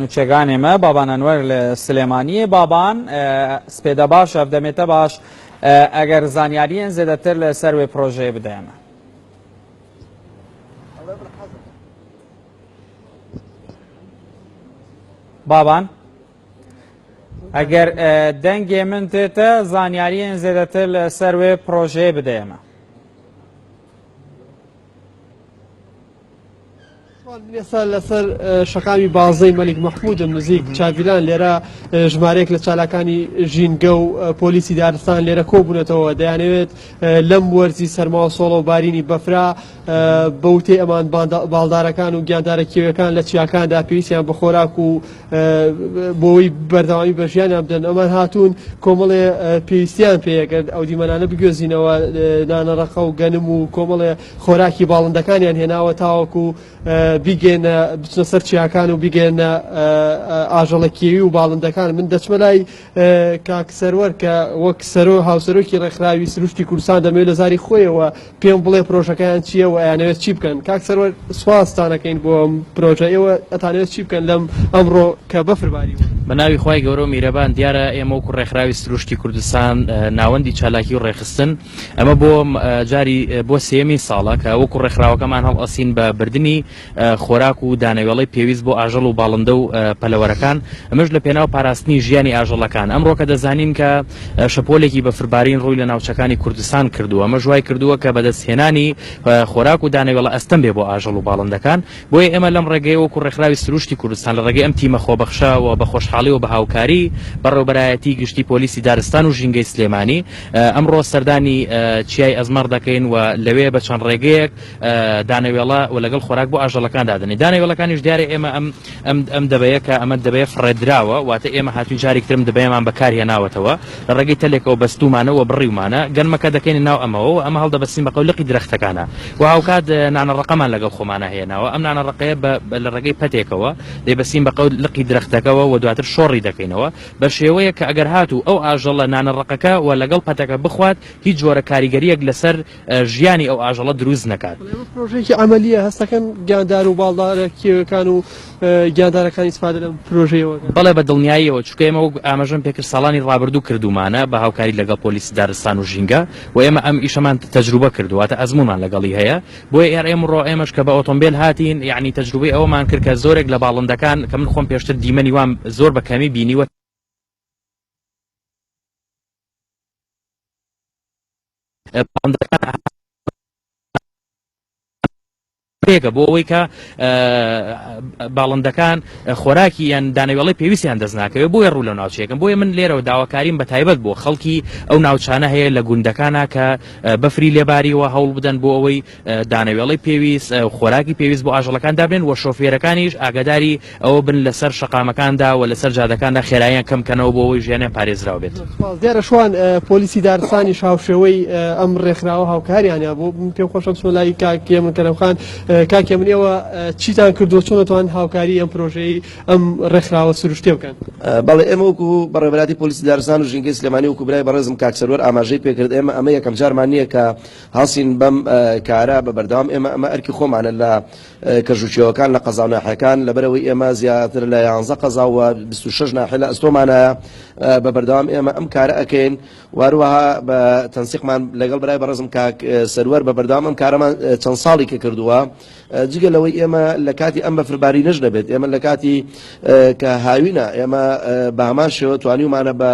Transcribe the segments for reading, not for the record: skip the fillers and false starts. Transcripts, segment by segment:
نوچگانی ما بابان انور سلیمانی بابان سپیده باش افدمیته باش اگر زانیاری زیاده تر لسر و پروژه بدهیم بابان اگر دنگی من تیتا زانیاری زیاده تر لسر و پروژه بدهیم لێسا لەسەر شەقامی بازەی مەلیک مەحموودم نزیک چاڤیلان لێرە ژمارەیەک لە چالاکانی ژینگە و پۆلیسی دارستان لێرە کۆبوونەتەوە دەیانەوێت لەم وەرزی سەرما و سۆڵە و بارینی بەفرا بەوتێ ئەمان باڵدارەکان و گیاندارە کێوەکان لە چیاکاندا پێویستیان بە خۆراک و بۆەوەی بەردەوامی بە ژیانیان بدەن ئەمان هاتوون کۆمەڵێ پێویستیان پێیەکرد ئەو دیمەنانە بگوێزینەوە نانەڕەقە و گەنم و کۆمەڵێ خۆراکی باڵندەکانیان هێناوە تاوەکو بیگێنە بچنە سەر چیاکان و بیگێنە ئاژەڵە کێوی و باڵندەکان من دەچمە لای کاک سەروەر کە وەک سەرۆ هاوسەرۆکی ڕێکخراوی سروشتی کوردستان دەمەوێت لە زاری خۆیەوە پێم بڵێ پرۆژەکەیان چییە و ئەیانەوێت چی بکەن کاک سەروەر سوپاستانەکەین بۆ پرۆژە ئێوە ئەتانەوێت چی بکەن لەم ئەمڕۆ کە بەفرباری بەناوی خی گەورە و میرەبان دیارە ئێمە وەکو ڕێکخراوی سروشتی کوردستان ناوەندی چالاکی و ڕێخستن ئەمە بۆ جاری بۆ سێمی ساڵە کە وەکو ڕێکخراوەکەمان هەڵ ئەسین بە بردننی خۆراک و دانەوێڵی پێویست بۆ ئاژەڵ و باڵندە و پەلەوەرەکان ئەمەش لە پێناو پاراستنی ژیانی ئاژەڵەکان ئەمڕۆ کە دەزانین کە شەپۆلێکی بەفربارین ڕووی لە ناوچەکانی کوردستان کردووە ئەمە ژوای کردووە کە بەدەستهێنانی خۆراک و دانەوێڵە ئەستەم بێ بۆ ئاژەڵ و باڵندەکان بۆیە ئێمە لەم ڕێگەی وەکو ڕێکخراوی سروشتی کوردستان لە ڕێگەی ئەم تیمە خۆبەخشەوە بە خۆشحاڵی و بە هاوکاری بەڕێوەبەرایەتی گشتی پۆلیسی دارستان و ژینگەی سلێمانی ئەمڕۆ سەردانی چیای ئەزمەر دەکەین و لەوێ بە چەند ڕێگەیەک دانەوێڵە و لەگەڵ خۆراک بۆ ئاژەڵەکان دادنی دانەوێڵەکانیش دیارە ئێمە ئەم دەبەیە کە ئەمە دەبێت فڕێدراوە واتە ئێمە هاتوین جارێکترم دەبەیەمان بەکارهێناوەتەوە لە ڕێگەی تەلێکەوە بەستومانەوە بڕیومانە گەنمەکە دەکەین ناو ئەمەوە ئەمە هەڵدەبەستین بە قەولقی درەختەکانە و هاوکات نانەڕەقەمان لەگەڵ خۆمانە هێناوە ئەم نانەڕەقەیە لە ڕێگەی پەتێکەوە دەیبەستین بە قەولقی درەختەکەەوە و دواتر شۆڕی دەکەینەوە بە شێوەیە کە ئەگەر هاتوو ئەو ئاژەڵە نانەڕەقەکە و لەگەڵ پەتەکە بخوات هیچ جۆرە کاریگەریەک لەسەر ژیانی ئەو ئاژەڵە دروست نەکات پرۆژێکی عملیە هەستەکەن گیاندار و باڵدارە کێوەکان و گیاندارەکانی سپادە لەم پرۆژەیەوە بەڵێ بە دڵنیاییەوە چکە ئێمە ئاماژەم پێکرد ساڵانی ڕابردوو کردومانە بە هاوکاری لەگەڵ پۆلیسی دارستان و ژینگە و ئێمە ئەم ئیشەمان تەجروبە کردوواتە ئەزمومان لەگەڵی هەیە بۆیە ئێر ئێمڕۆ ئێمەش کە بە ئۆتۆمبیل هاتین یعنی تەجروبەی ئەوەمان کرد کە زۆرێک لە باڵندەکان کە من خۆم پێشتر دیمەنی وام زۆر بە کەمی بینیوە پێکە بۆ ئەوەی کە باڵندەکان خۆراکی یان دانەوێڵی پێویستیان دەست ناکەوێت بۆیە ڕوو لە ناوچەکەم بۆیە من لێرەوە داواکاریم بە تایبەت بۆ خەڵکی ئەو ناوچانە هەیە لە گوندەکانە کە بەفری لێباریەوە هەوڵ بدەن بۆ ئەوەی دانەوێڵی پێویست خۆراکی پێویست بۆ ئاژەڵەکان دابنێن و شۆفێرەکانیش ئاگاداری ئەوە بن لەسەر شقامەکاندا و لەسەر جادەکاندا خێراییان کەمکەنەوە بۆ ئەوەی ژیانیان پارێزراو بێت دیارە شوان پۆلیسی دارستانی شاوشێوەی ئەم ڕێکخراوە هاوکاریانە بۆ پێم خۆشم چۆن لای کاکێمن کەرەمخان کاکێ من ئێوە چیتان کردووە چۆنەتوان هاوکاری ئەم پرۆژەی ئەم ڕێکخراوە سروشتێ بکەن بەڵێ ئێمە وەکو بەڕێوەبەراتی پۆلیسی دارستان و ژینگەی سلێمانی وەکو برای بەڕێزم کاک سەروەر ئاماژەی پێکرد ئەمە یەکەم جارمان نییە کە هەڵسین بەم کارە بە بەردەوام ئەمە ئەرکی خۆمانە لە کەژوچیەوەکان لە قەزا و ناحەکان لەبەرەوەی ئێمە زیاتر لە 11 قەزا و 26 ناحە لە ئەستۆمانایە بە بەردەوام ئێمە ئەم کارە ئەکەین واروەها بە تەنسیقمان لەگەڵ برای بەڕێزم کاک سەروەر بە بەردەوام ئەم کارەمان چەند ساڵی کە کردووە جگە لەوەی ئێمە لە کاتی ئەم بەفرباری نەش دەبێت ئێمە لە کاتی کە هاوینە ئێمە بە هەمان شێوە توانیمانە بە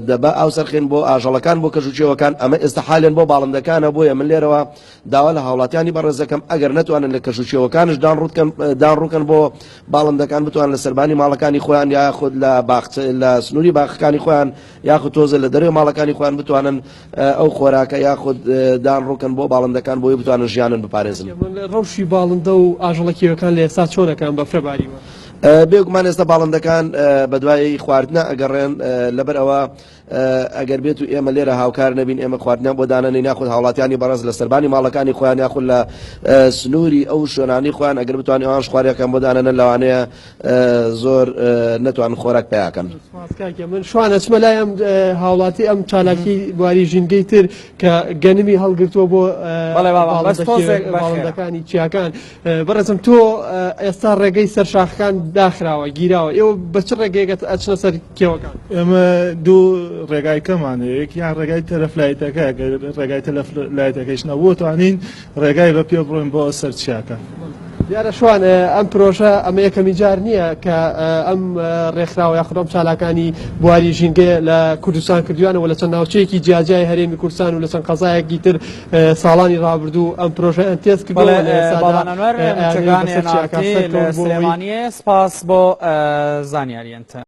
دەبا ئاو سەرخێن بۆ ئاژەڵەکان بۆ کەژوچێوەکان ئەمە ئێستا حالێن بۆ باڵندەکانە بۆیە من لێرەوە داوا لە هاوڵاتیانی بەڕێزەکەم ئەگەر نەتوانن لە کەژوچێوەکانش دانڕوتکەن بۆ باڵندەکان بتوان لە سەربانی ماڵەکانی خۆیان یاخود لە سنووری باخەکانی خۆیان یاخود تۆزە لە دەرەوەی ماڵەکانی خۆیان بتوانن ئەو خۆراکە یاخود دانڕوکن بۆ باڵندەکان بۆی بتوانن ژیانن بپارێزن ڕەوشی باڵندە و ئاژەڵەکیەکان لە ئێستا چۆنەکان بەفرەباریوە بێگومان ئێستا باڵندەکان بە دوای خواردنە ئەگەڕێن لەبەر ئەوە ئەگەر بێت و ئێمە لێرە هاوکار نەبین ئێمە خواردنیان بۆ دانەنی ناخود هاوڵاتیانی بەڕێز لە سەربانی ماڵەکانی خۆیان یاخود لە سنووری ئەو شوێنانی خۆیان ئەگەر بتوانین ئەوان خواریەکان بۆ دانەنە لەوانەیە زۆر نەتوان خۆراک پیاکەن. من شوانە چمە لایم هاوڵاتی ئەم چالاکی بواری ژینگەی تر کە گەنمی هەڵگرتووە بۆ باڵندەکانی چیاکان. بەڕێزم تۆ ئێستا ڕێگەی سەرشاخەکان داخراوە گیراوە ئێوە بە چ ڕێگەیەکە ئەچنە سەر کێوەکان؟ ئێمە دوو ڕێگای کەمانەیەک یان ڕێگای تەرەفلایەتەکە ڕێگای تەرەفلایەتەکەیش نەبووتوانین ڕێگای بە پێ بڕۆین بۆ سەر چیاکە. دیارە شوان ئەم پرۆژە ئەمە یەکەمی جار نییە کە ئەم ڕێکخراوە یاخڕۆم چالاکانی بواری ژینگە لە کوردستان کردوانەوە لە چەند ناوچەیەکی جیاجای هەرێمی کوردستان و لە چەند قەزایەکی تر ساڵانی ڕابردوو ئەم پرۆژە ئەنتێز کردوانەوەر سلێمانیە سپاس بۆ زانیاریەنتە.